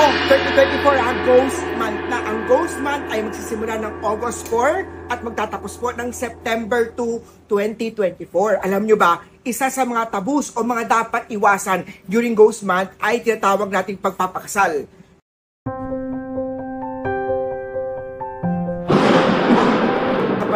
2024 ang Ghost Month na. Ang Ghost Month ay magsisimula ng August 4 at magtatapos po ng September 2, 2024. Alam nyo ba, isa sa mga tabus o mga dapat iwasan during Ghost Month ay tinatawag nating pagpapakasal.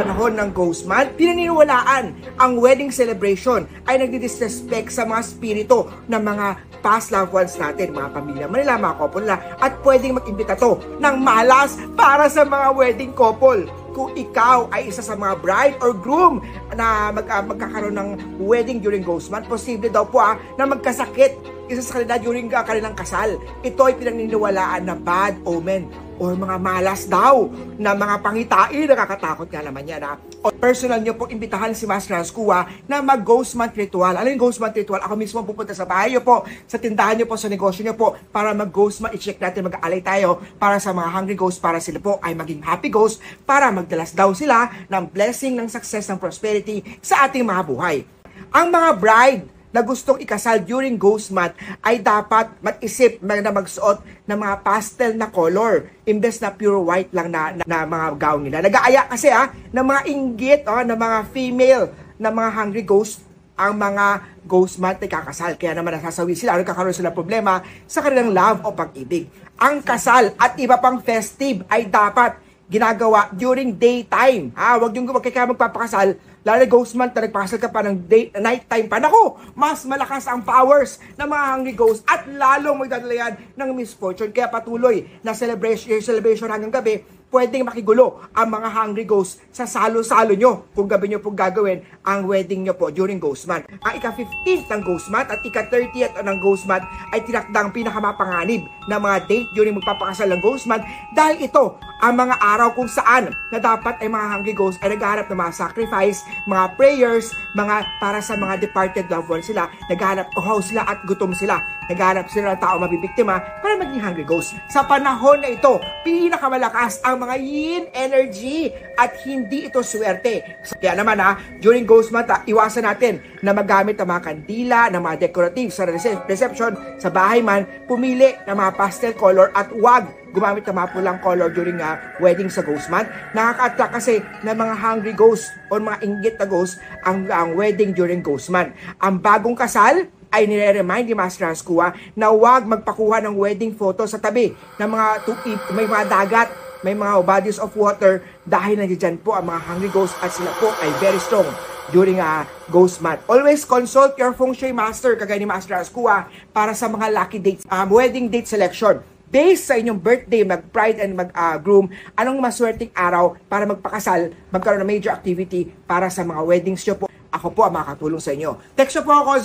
Panahon ng Ghost Month, pinaniniwalaan ang wedding celebration ay nagdi-disrespect sa mga spirito ng mga past loved ones natin, mga pamilya manila, mga couple na, at pwedeng mag-imbita to ng malas para sa mga wedding couple. Kung ikaw ay isa sa mga bride or groom na magkakaroon ng wedding during Ghost Month, posible daw po na magkasakit isa sa kanila during kanilang kasal. Ito ay pinaniniwalaan na bad omen or mga malas daw na mga pangitain. Nakakatakot nga naman yan. O personal nyo pong imbitahan si Master Hans Kua na mag-Ghost Month ritual. Ano yung Ghost Month ritual? Ako mismo pupunta sa bahay nyo po, sa tindahan nyo po, sa negosyo nyo po, para mag-Ghost Month. I-check natin, mag-aalay tayo para sa mga hungry ghosts, para sila po ay maging happy ghosts, para magdalas daw sila ng blessing, ng success, ng prosperity sa ating mga buhay. Ang mga bride na gustong ikasal during Ghost Month ay dapat mag-isip na magsuot ng mga pastel na color imbes na pure white lang na mga gown nila. Nag-aaya kasi ng mga inggit ng mga female na mga hungry ghost ang mga Ghost Month ay kakasal. Kaya naman nasasawi sila, nagkakaroon sila problema sa kanilang love o pag-ibig. Ang kasal at iba pang festive ay dapat ginagawa during daytime. Huwag yung kaya magpapakasal, lalo na Ghost Month na nagpakasal ka pa ng nighttime pa. Naku, mas malakas ang powers ng mga hungry ghosts at lalong magdadala yan ng misfortune. Kaya patuloy na celebration hanggang gabi, pwedeng makigulo ang mga hungry ghosts sa salo-salo nyo kung gabi nyo pong gagawin ang wedding nyo po during Ghost Month. Ang ika-15th ng Ghost Month at ika-30th ng Ghost Month ay tinakdang pinakamapanganib na mga date during magpapakasal ng Ghost Month dahil ito ang mga araw kung saan na dapat ay mga hungry ghosts ay naghahanap ng mga sacrifice, mga prayers, mga para sa mga departed loved ones sila, naghahanap uhaw sila at gutom sila, naghahanap sila ng tao mabibiktima para maging hungry ghosts. Sa panahon na ito, pinakamalakas ang mga yin energy at hindi ito swerte. Kaya naman during Ghost Month, iwasan natin na magamit ng mga kandila, ng mga decorative sa reception, sa bahay man, pumili ng mga pastel color at wag gumamit ng mga pulang color during wedding sa Ghost Month. Nakaka-attract kasi ng mga hungry ghosts o mga inggit na ghosts ang wedding during Ghost Month. Ang bagong kasal ay nire-remind ni Master Hans Kua na huwag magpakuha ng wedding photo sa tabi ng mga may mga dagat, may mga bodies of water dahil nandiyan po ang mga hungry ghosts at sila po ay very strong during Ghost Month. Always consult your feng shui master kagaya ni Master Hans Kua para sa mga lucky dates, wedding date selection. Based sa inyong birthday, mag-bride and mag-groom, anong maswerteng araw para magpakasal, magkaroon ng major activity para sa mga weddings nyo po. Ako po ang makakatulong sa inyo. Text nyo po ako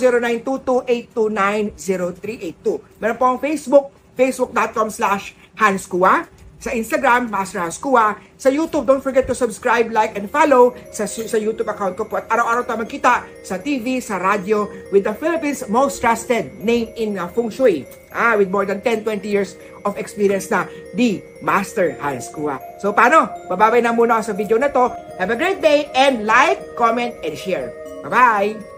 0922-829-0382. Meron po akong Facebook, facebook.com/HansKua. Sa Instagram, Master Hans Kua. Sa YouTube, don't forget to subscribe, like, and follow sa YouTube account ko po. At araw-araw tayo magkita sa TV, sa radyo, with the Philippines' most trusted name in Feng Shui. With more than 10-20 years of experience na, the Master Hans Kua. So, paano? Bababay na muna ako sa video na to. Have a great day and like, comment, and share. Bye-bye!